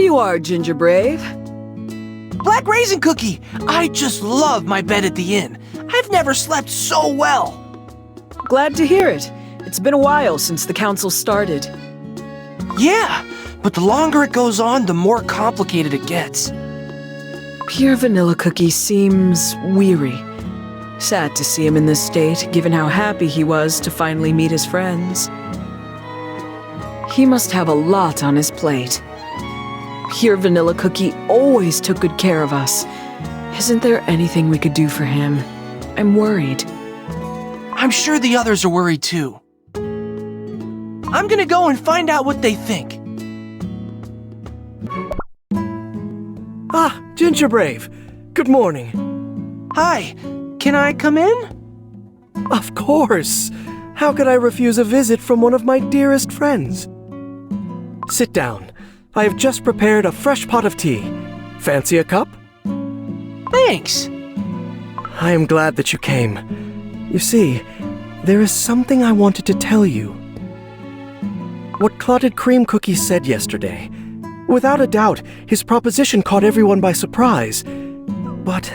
you are, Ginger Brave. Black Raisin Cookie! I just love my bed at the inn. I've never slept so well. Glad to hear it. It's been a while since the council started. Yeah, but the longer it goes on, the more complicated it gets. Pure Vanilla Cookie seems weary. Sad to see him in this state, given how happy he was to finally meet his friends. He must have a lot on his plate. Pure Vanilla Cookie always took good care of us. Isn't there anything we could do for him? I'm worried. I'm sure the others are worried too. I'm gonna go and find out what they think. Ah, Ginger Brave. Good morning. Hi, can I come in? Of course. How could I refuse a visit from one of my dearest friends? Sit down. I have just prepared a fresh pot of tea. Fancy a cup? Thanks. I am glad that you came. You see, there is something I wanted to tell you. What Clotted Cream Cookie said yesterday. Without a doubt, his proposition caught everyone by surprise. But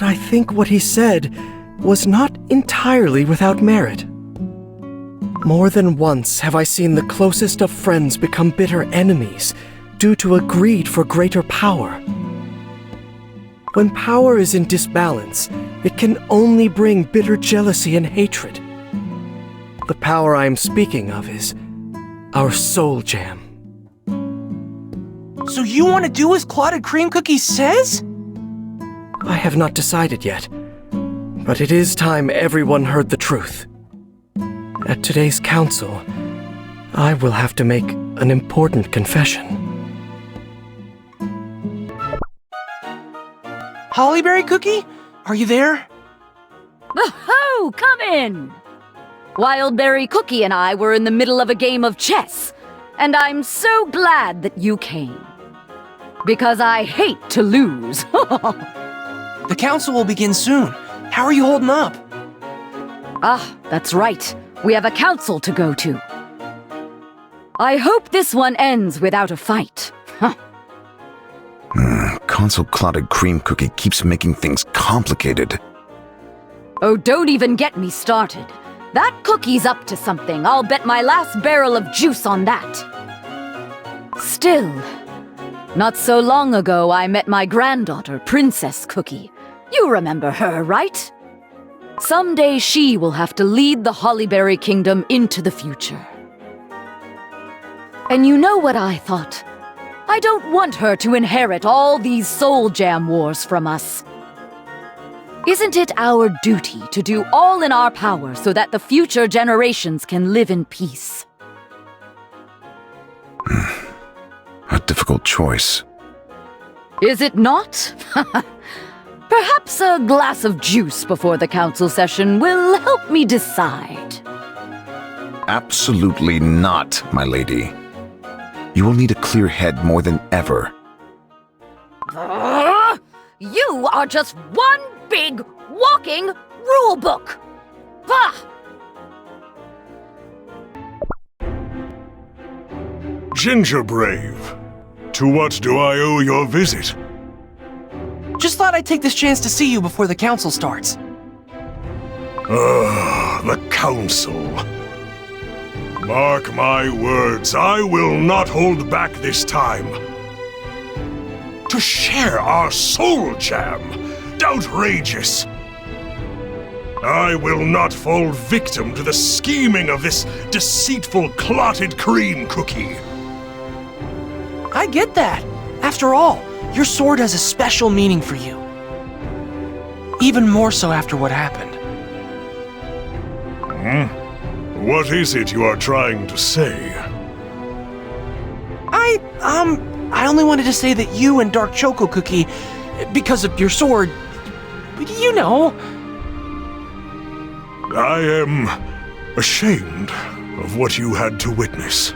I think what he said was not entirely without merit. More than once have I seen the closest of friends become bitter enemies due to a greed for greater power. When power is in disbalance, it can only bring bitter jealousy and hatred. The power I am speaking of is our soul jam. So you want to do as Clotted Cream Cookie says? I have not decided yet, but it is time everyone heard the truth. At today's council, I will have to make an important confession. Hollyberry Cookie? Are you there? Oh, come in! Wildberry Cookie and I were in the middle of a game of chess, and I'm so glad that you came. Because I hate to lose. The council will begin soon. How are you holding up? Ah, that's right. We have a council to go to. I hope this one ends without a fight. Consul Clotted Cream Cookie keeps making things complicated. Oh, don't even get me started. That cookie's up to something. I'll bet my last barrel of juice on that. Still, not so long ago I met my granddaughter, Princess Cookie. You remember her, right? Someday she will have to lead the Hollyberry Kingdom into the future. And you know what I thought? I don't want her to inherit all these soul jam wars from us. Isn't it our duty to do all in our power so that the future generations can live in peace? A difficult choice. Is it not? Perhaps a glass of juice before the council session will help me decide. Absolutely not, my lady. You will need a clear head more than ever. You are just one big walking rule book. Ginger Brave, to what do I owe your visit? Just thought I'd take this chance to see you before the council starts. The council. Mark my words, I will not hold back this time. To share our soul jam, outrageous. I will not fall victim to the scheming of this deceitful Clotted Cream Cookie. I get that. After all, your sword has a special meaning for you. Even more so after what happened. What is it you are trying to say? I only wanted to say that you and Dark Choco Cookie, because of your sword, you know. I am ashamed of what you had to witness.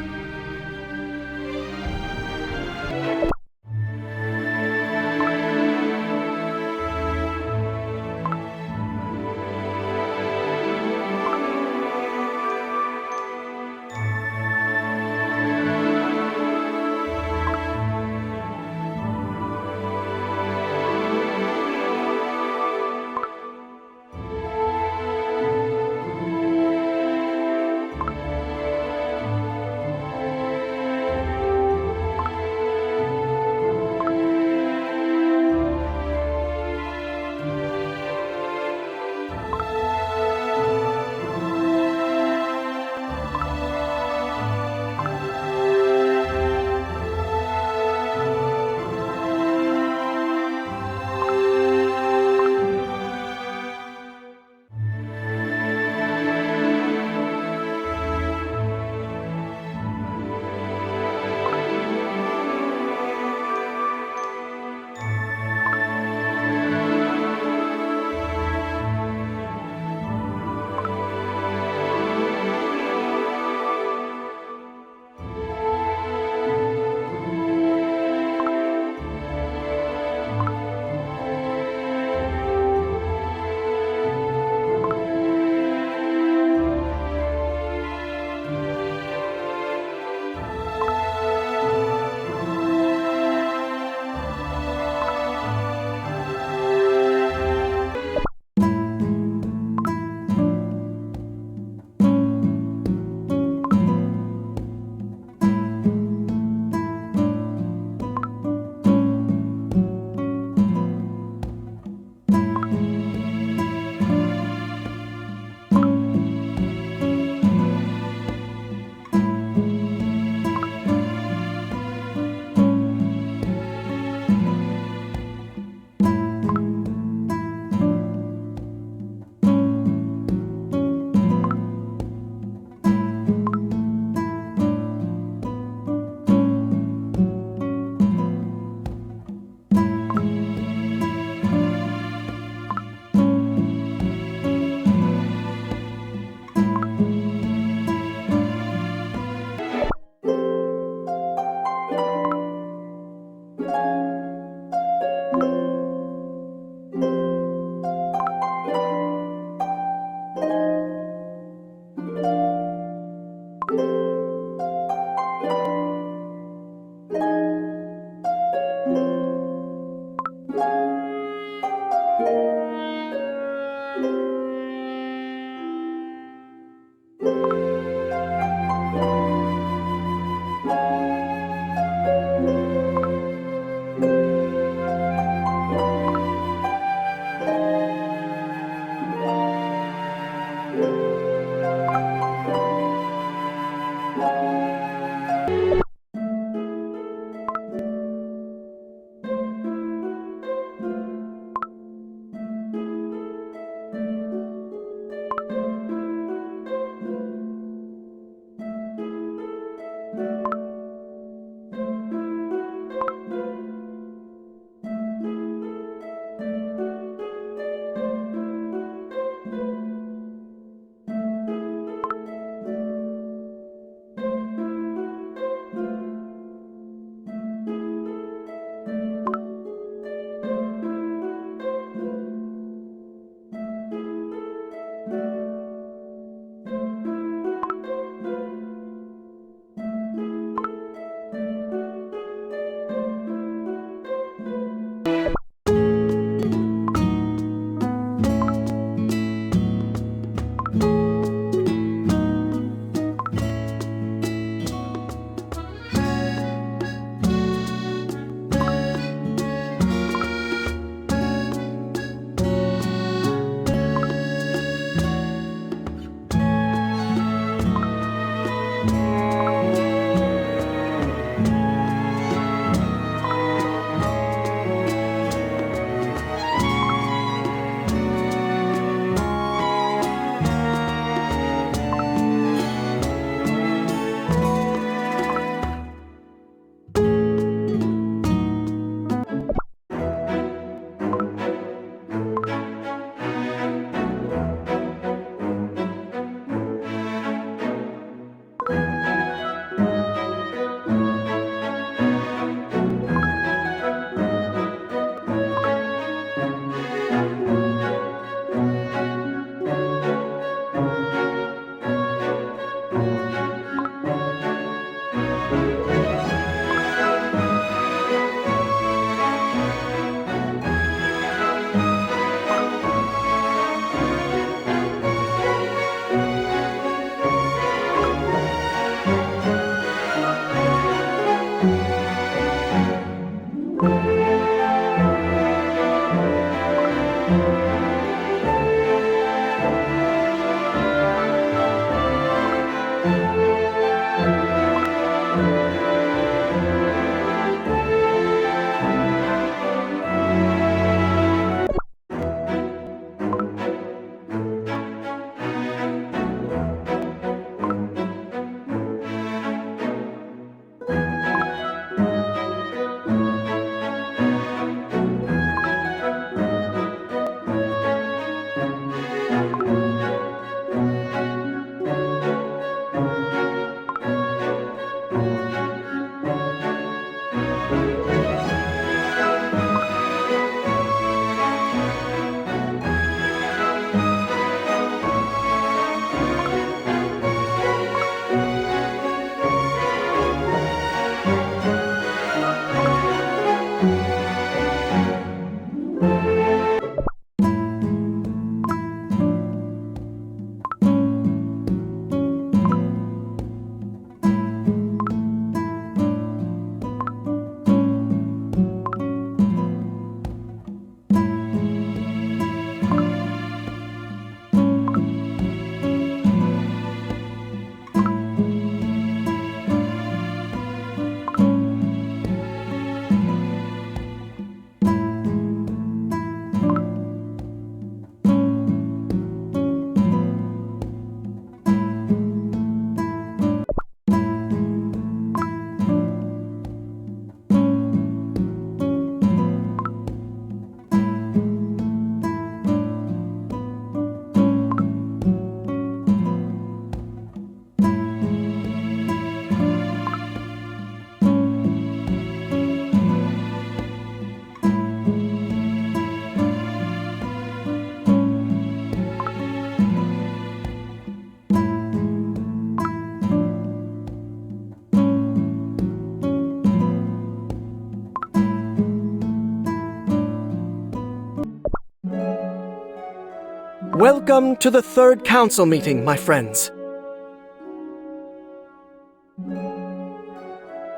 Welcome to the third council meeting, my friends.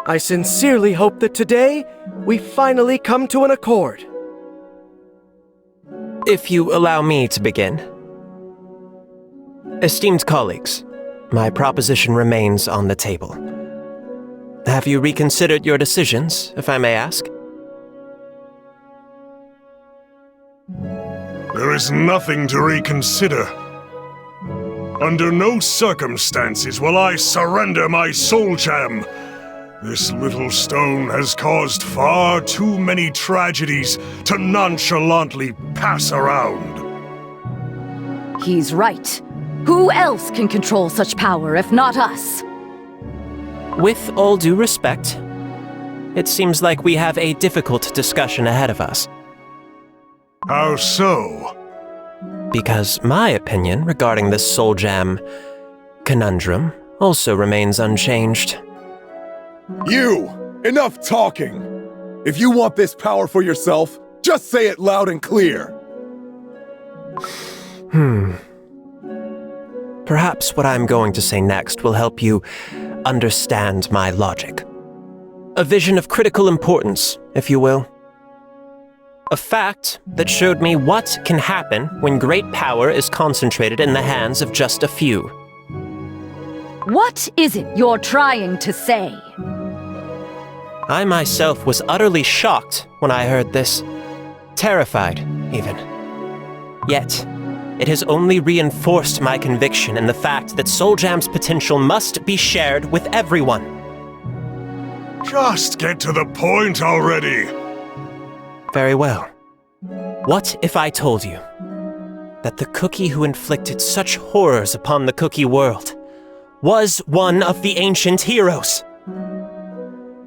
I sincerely hope that today we finally come to an accord. If you allow me to begin. Esteemed colleagues, my proposition remains on the table. Have you reconsidered your decisions, if I may ask? There is nothing to reconsider. Under no circumstances will I surrender my soul gem. This little stone has caused far too many tragedies to nonchalantly pass around. He's right. Who else can control such power if not us? With all due respect, it seems like we have a difficult discussion ahead of us. How so? Because my opinion regarding this soul gem conundrum also remains unchanged. You! Enough talking! If you want this power for yourself, just say it loud and clear. Perhaps what I'm going to say next will help you understand my logic. A vision of critical importance, if you will. A fact that showed me what can happen when great power is concentrated in the hands of just a few. What is it you're trying to say? I myself was utterly shocked when I heard this. Terrified, even. Yet, it has only reinforced my conviction in the fact that Soul Jam's potential must be shared with everyone. Just get to the point already. Very well. What if I told you that the cookie who inflicted such horrors upon the cookie world was one of the ancient heroes?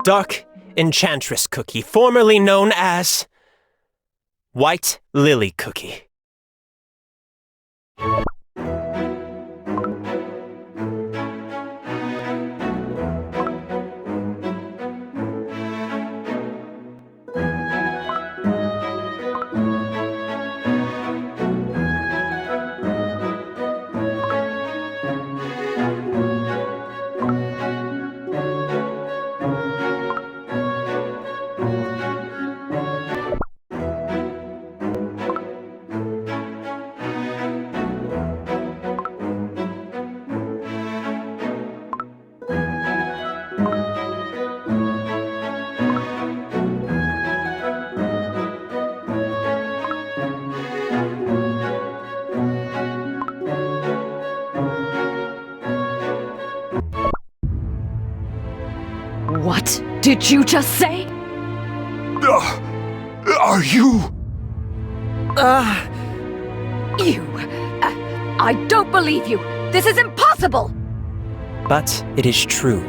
Dark Enchantress Cookie, formerly known as White Lily Cookie. What did you just say? Are you... You... I don't believe you! This is impossible! But it is true.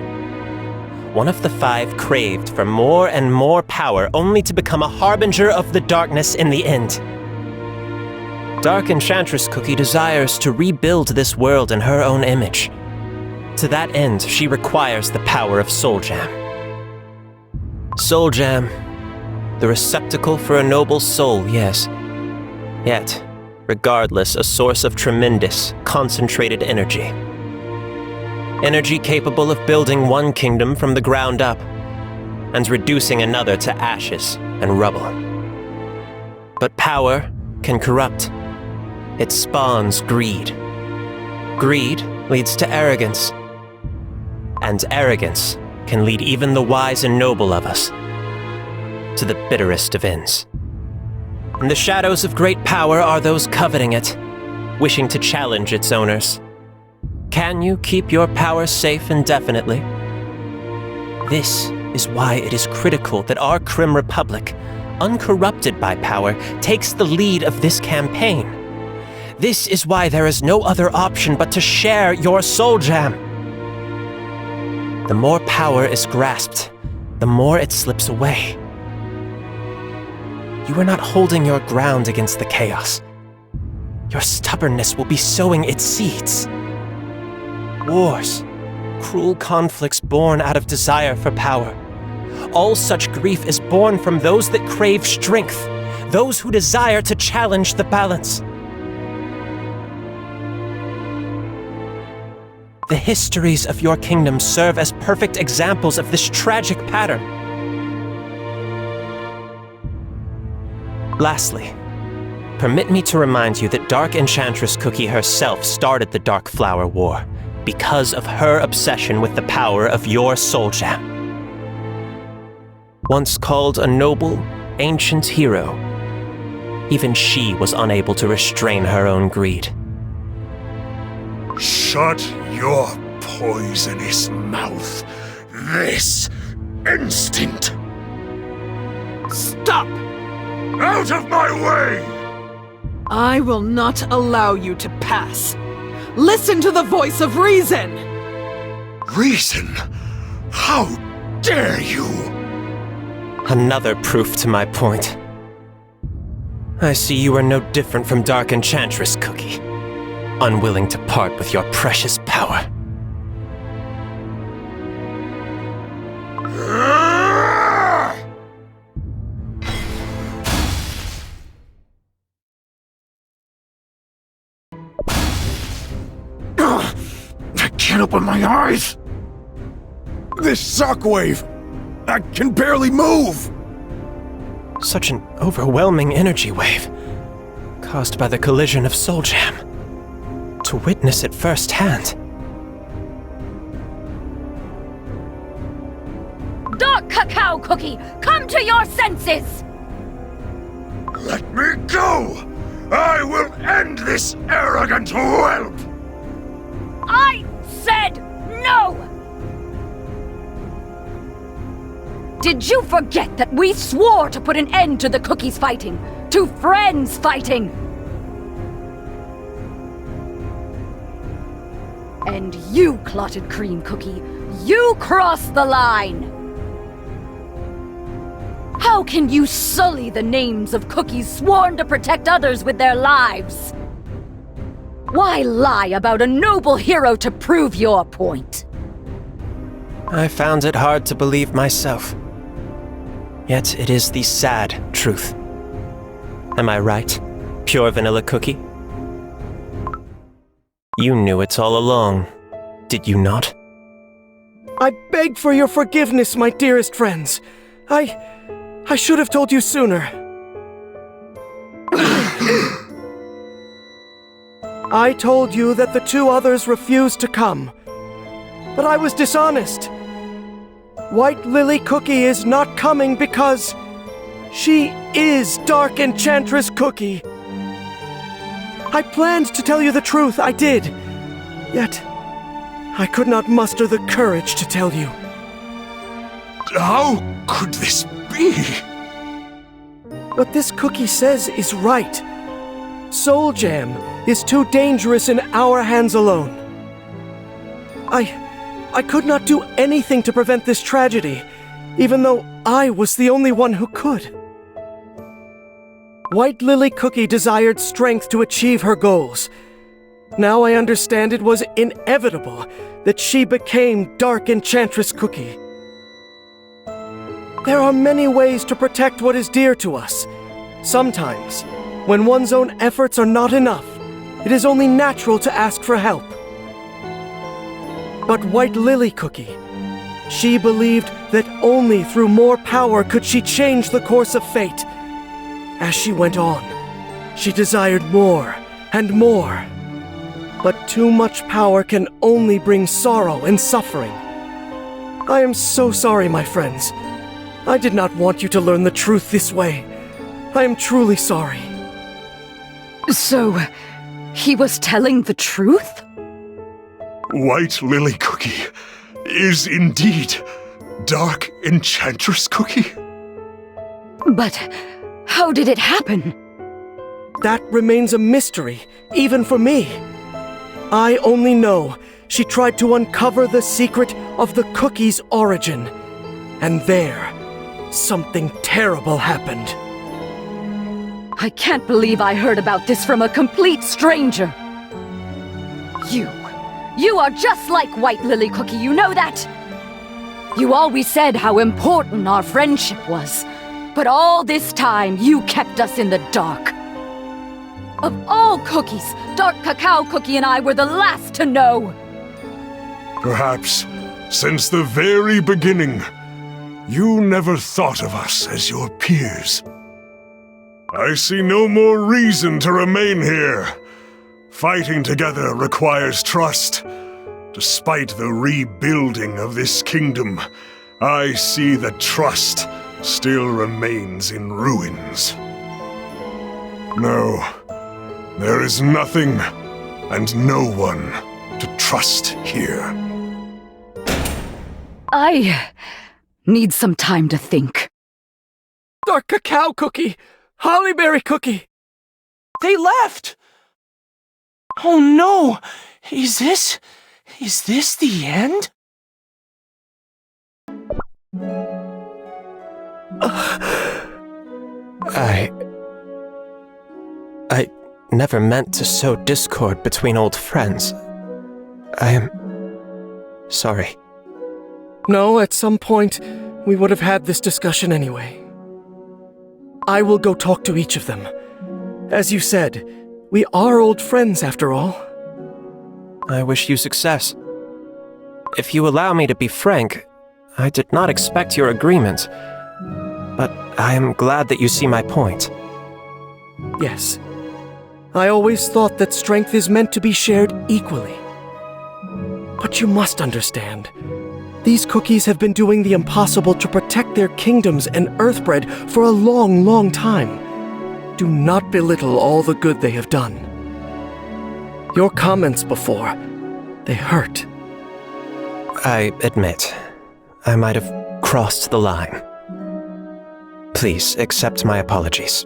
One of the five craved for more and more power, only to become a harbinger of the darkness in the end. Dark Enchantress Cookie desires to rebuild this world in her own image. To that end, she requires the power of Soul Jam. Soul Jam, the receptacle for a noble soul, yes. Yet, regardless, a source of tremendous, concentrated energy. Energy capable of building one kingdom from the ground up, and reducing another to ashes and rubble. But power can corrupt. It spawns greed. Greed leads to arrogance. And arrogance can lead even the wise and noble of us to the bitterest of ends. In the shadows of great power are those coveting it, wishing to challenge its owners. Can you keep your power safe indefinitely? This is why it is critical that our Crème Republic, uncorrupted by power, takes the lead of this campaign. This is why there is no other option but to share your Soul Jam. The more power is grasped, the more it slips away. You are not holding your ground against the chaos. Your stubbornness will be sowing its seeds. Wars, cruel conflicts born out of desire for power. All such grief is born from those that crave strength, those who desire to challenge the balance. The histories of your kingdom serve as perfect examples of this tragic pattern. Lastly, permit me to remind you that Dark Enchantress Cookie herself started the Dark Flower War because of her obsession with the power of your Soul Jam. Once called a noble, ancient hero, even she was unable to restrain her own greed. Shut your poisonous mouth this instant! Stop! Out of my way! I will not allow you to pass. Listen to the voice of reason! Reason? How dare you! Another proof to my point. I see you are no different from Dark Enchantress Cookie, unwilling to part with your precious power. I can't open my eyes! This shockwave! I can barely move! Such an overwhelming energy wave, caused by the collision of Soul Jam. To witness it firsthand. Dark Cacao Cookie, come to your senses! Let me go! I will end this arrogant whelp! I said no! Did you forget that we swore to put an end to the cookies fighting? To friends fighting? And you, Clotted Cream Cookie, you crossed the line! How can you sully the names of cookies sworn to protect others with their lives? Why lie about a noble hero to prove your point? I found it hard to believe myself. Yet it is the sad truth. Am I right, Pure Vanilla Cookie? You knew it all along, did you not? I beg for your forgiveness, my dearest friends. I should have told you sooner. I told you that the two others refused to come. But I was dishonest. White Lily Cookie is not coming because she is Dark Enchantress Cookie. I planned to tell you the truth, I did. Yet, I could not muster the courage to tell you. How could this be? What this cookie says is right. Soul Jam is too dangerous in our hands alone. I could not do anything to prevent this tragedy, even though I was the only one who could. White Lily Cookie desired strength to achieve her goals. Now I understand it was inevitable that she became Dark Enchantress Cookie. There are many ways to protect what is dear to us. Sometimes, when one's own efforts are not enough, it is only natural to ask for help. But White Lily Cookie, she believed that only through more power could she change the course of fate. As she went on, she desired more and more. But too much power can only bring sorrow and suffering. I am so sorry, my friends. I did not want you to learn the truth this way. I am truly sorry. So, he was telling the truth? White Lily Cookie is indeed Dark Enchantress Cookie? But how did it happen? That remains a mystery, even for me. I only know she tried to uncover the secret of the cookie's origin. And there, something terrible happened. I can't believe I heard about this from a complete stranger. You are just like White Lily Cookie, you know that? You always said how important our friendship was, but all this time you kept us in the dark. Of all cookies, Dark Cacao Cookie and I were the last to know. Perhaps, since the very beginning, you never thought of us as your peers. I see no more reason to remain here. Fighting together requires trust. Despite the rebuilding of this kingdom, I see that trust still remains in ruins. No, there is nothing and no one trust here. I need some time to think. Dark cacao cookie! Hollyberry cookie! They left! Oh no! Is this the end? I never meant to sow discord between old friends. I am sorry. No, at some point, we would have had this discussion anyway. I will go talk to each of them. As you said, we are old friends after all. I wish you success. If you allow me to be frank, I did not expect your agreement. But I am glad that you see my point. Yes. I always thought that strength is meant to be shared equally. But you must understand, these cookies have been doing the impossible to protect their kingdoms and Earthbread for a long, long time. Do not belittle all the good they have done. Your comments before, they hurt. I admit, I might have crossed the line. Please accept my apologies.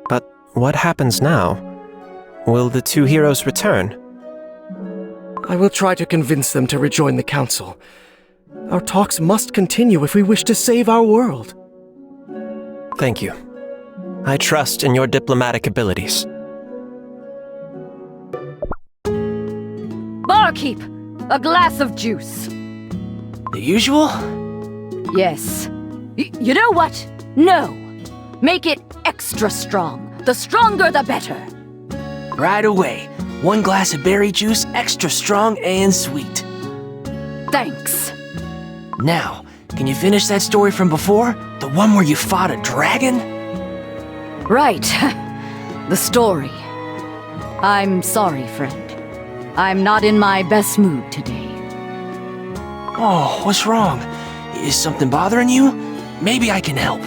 But what happens now? Will the two heroes return? I will try to convince them to rejoin the council. Our talks must continue if we wish to save our world. Thank you. I trust in your diplomatic abilities. Barkeep, a glass of juice. The usual? Yes. You know what? No. Make it extra strong. The stronger the better. Right away. 1 glass of berry juice, extra strong and sweet. Thanks. Now, can you finish that story from before? The one where you fought a dragon? Right. The story. I'm sorry, friend. I'm not in my best mood today. Oh, what's wrong? Is something bothering you? Maybe I can help.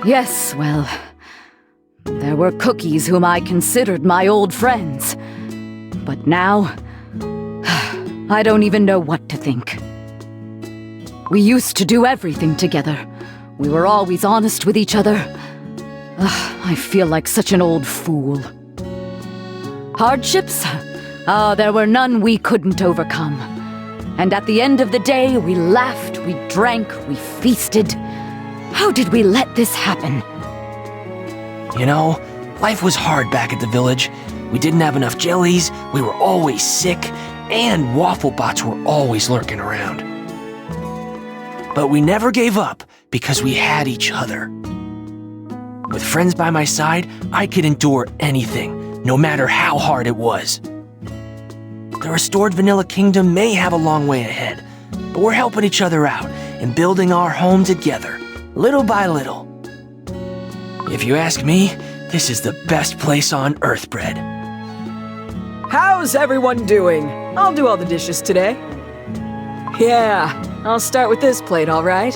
Yes, well, there were cookies whom I considered my old friends. But now, I don't even know what to think. We used to do everything together. We were always honest with each other. I feel like such an old fool. Hardships? There were none we couldn't overcome. And at the end of the day, we laughed, we drank, we feasted. How did we let this happen? You know, life was hard back at the village. We didn't have enough jellies, we were always sick, and waffle bots were always lurking around. But we never gave up because we had each other. With friends by my side, I could endure anything, no matter how hard it was. The restored Vanilla Kingdom may have a long way ahead, but we're helping each other out and building our home together, little by little. If you ask me, this is the best place on Earthbread. How's everyone doing? I'll do all the dishes today. Yeah, I'll start with this plate, all right?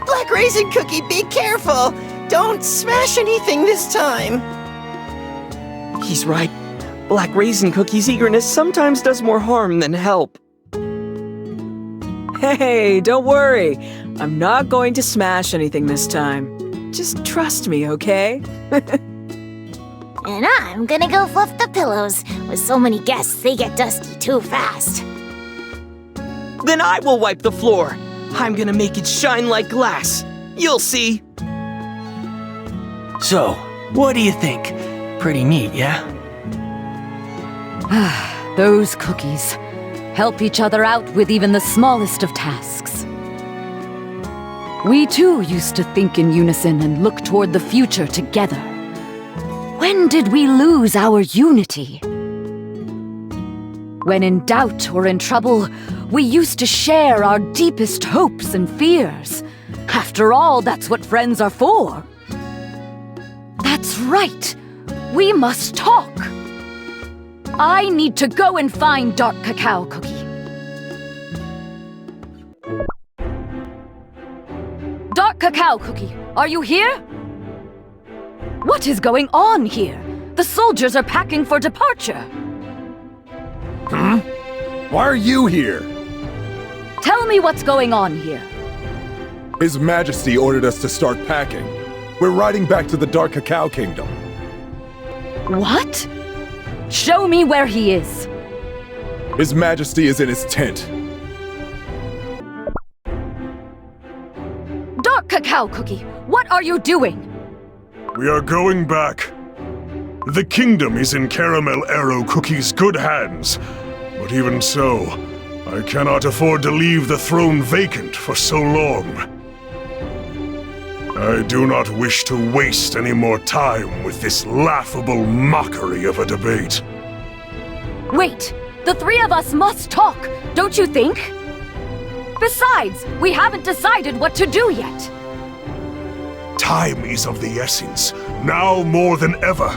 Black Raisin Cookie, be careful! Don't smash anything this time! He's right. Black Raisin Cookie's eagerness sometimes does more harm than help. Hey, don't worry. I'm not going to smash anything this time. Just trust me, okay? And I'm gonna go fluff the pillows. With so many guests, they get dusty too fast. Then I will wipe the floor. I'm gonna make it shine like glass. You'll see. So, what do you think? Pretty neat, yeah? Those cookies help each other out with even the smallest of tasks. We too used to think in unison and look toward the future together. When did we lose our unity? When in doubt or in trouble, we used to share our deepest hopes and fears. After all, that's what friends are for. That's right. We must talk. I need to go and find Dark Cacao Cookie. Dark Cacao Cookie, are you here? What is going on here? The soldiers are packing for departure. Why are you here? Tell me what's going on here. His Majesty ordered us to start packing. We're riding back to the Dark Cacao Kingdom. What? Show me where he is. His Majesty is in his tent. Dark Cacao Cookie, what are you doing? We are going back. The kingdom is in Caramel Arrow Cookie's good hands. But even so, I cannot afford to leave the throne vacant for so long. I do not wish to waste any more time with this laughable mockery of a debate. Wait, the three of us must talk, don't you think? Besides, we haven't decided what to do yet. Time is of the essence, now more than ever.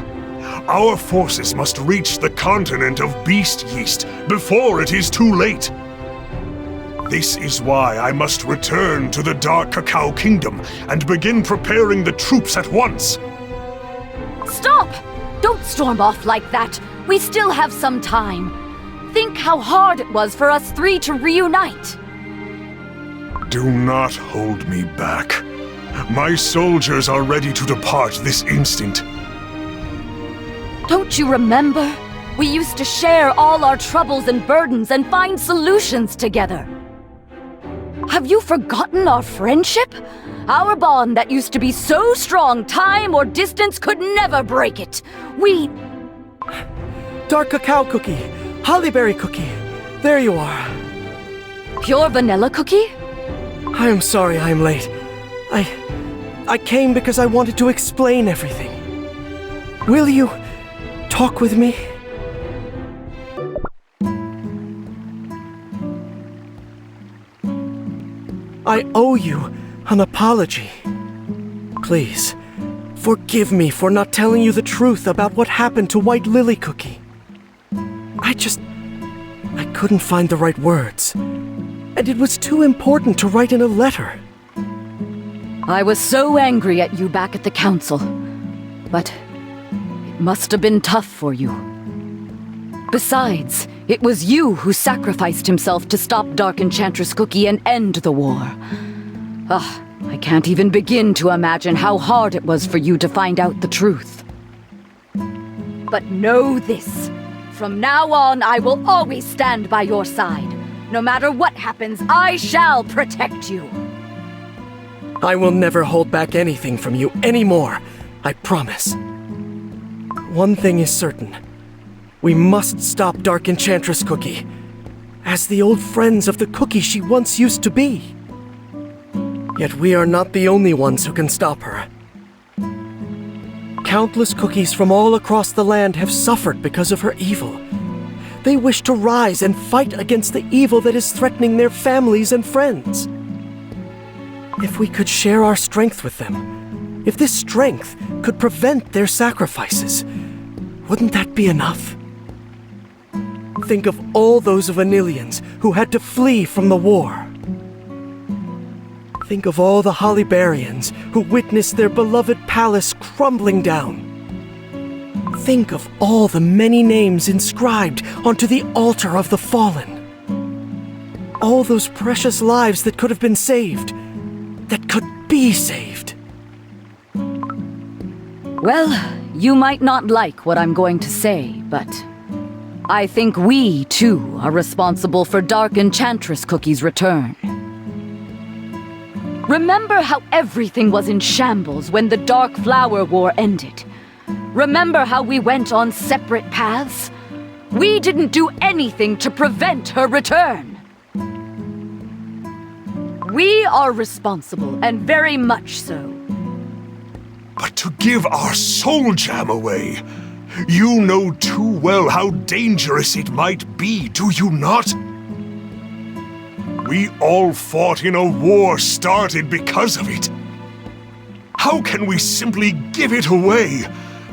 Our forces must reach the continent of Beast Yeast before it is too late. This is why I must return to the Dark Cacao Kingdom and begin preparing the troops at once. Stop! Don't storm off like that. We still have some time. Think how hard it was for us three to reunite. Do not hold me back. My soldiers are ready to depart this instant. Don't you remember? We used to share all our troubles and burdens and find solutions together. Have you forgotten our friendship? Our bond that used to be so strong, time or distance could never break it. We... Dark Cacao Cookie! Hollyberry Cookie! There you are. Pure Vanilla Cookie? I am sorry I am late. I came because I wanted to explain everything. Will you talk with me? I owe you an apology. Please, forgive me for not telling you the truth about what happened to White Lily Cookie. I couldn't find the right words. And it was too important to write in a letter. I was so angry at you back at the council. But it must have been tough for you. Besides, it was you who sacrificed himself to stop Dark Enchantress Cookie and end the war. I can't even begin to imagine how hard it was for you to find out the truth. But know this. From now on, I will always stand by your side. No matter what happens, I shall protect you. I will never hold back anything from you anymore. I promise. One thing is certain. We must stop Dark Enchantress Cookie, as the old friends of the Cookie she once used to be. Yet we are not the only ones who can stop her. Countless cookies from all across the land have suffered because of her evil. They wish to rise and fight against the evil that is threatening their families and friends. If we could share our strength with them, if this strength could prevent their sacrifices, wouldn't that be enough? Think of all those Vanillians who had to flee from the war. Think of all the Hollybarians who witnessed their beloved palace crumbling down. Think of all the many names inscribed onto the altar of the fallen. All those precious lives that could have been saved, that could be saved. Well, you might not like what I'm going to say, but I think we, too, are responsible for Dark Enchantress Cookie's return. Remember how everything was in shambles when the Dark Flower War ended? Remember how we went on separate paths? We didn't do anything to prevent her return. We are responsible, and very much so. But to give our soul jam away, you know too well how dangerous it might be, do you not? We all fought in a war started because of it. How can we simply give it away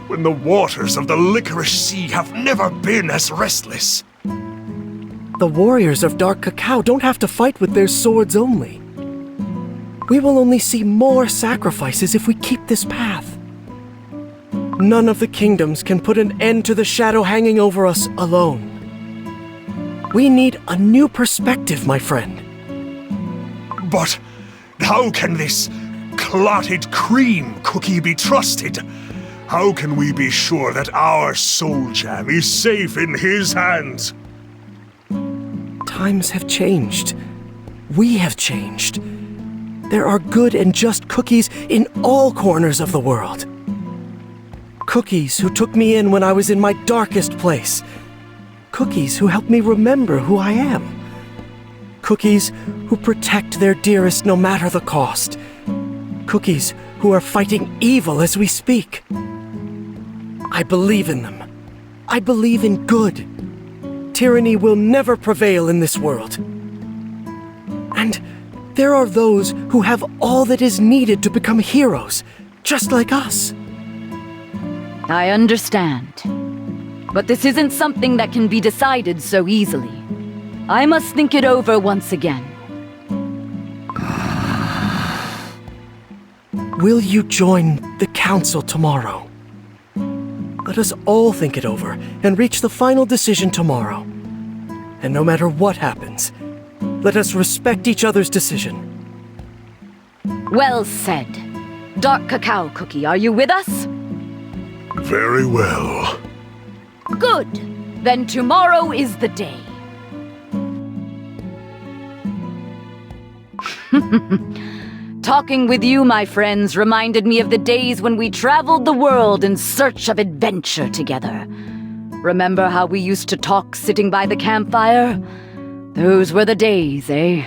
when the waters of the Licorice Sea have never been as restless? The warriors of Dark Cacao don't have to fight with their swords only. We will only see more sacrifices if we keep this path. None of the kingdoms can put an end to the shadow hanging over us alone. We need a new perspective, my friend. But how can this Clotted Cream Cookie be trusted? How can we be sure that our soul jam is safe in his hands? Times have changed. We have changed. There are good and just cookies in all corners of the world. Cookies who took me in when I was in my darkest place. Cookies who help me remember who I am. Cookies who protect their dearest no matter the cost. Cookies who are fighting evil as we speak. I believe in them. I believe in good. Tyranny will never prevail in this world. And there are those who have all that is needed to become heroes, just like us. I understand. But this isn't something that can be decided so easily. I must think it over once again. Will you join the council tomorrow? Let us all think it over and reach the final decision tomorrow. And no matter what happens, let us respect each other's decision. Well said. Dark Cacao Cookie, are you with us? Very well. Good. Then tomorrow is the day. Talking with you, my friends, reminded me of the days when we traveled the world in search of adventure together. Remember how we used to talk sitting by the campfire? Those were the days, eh?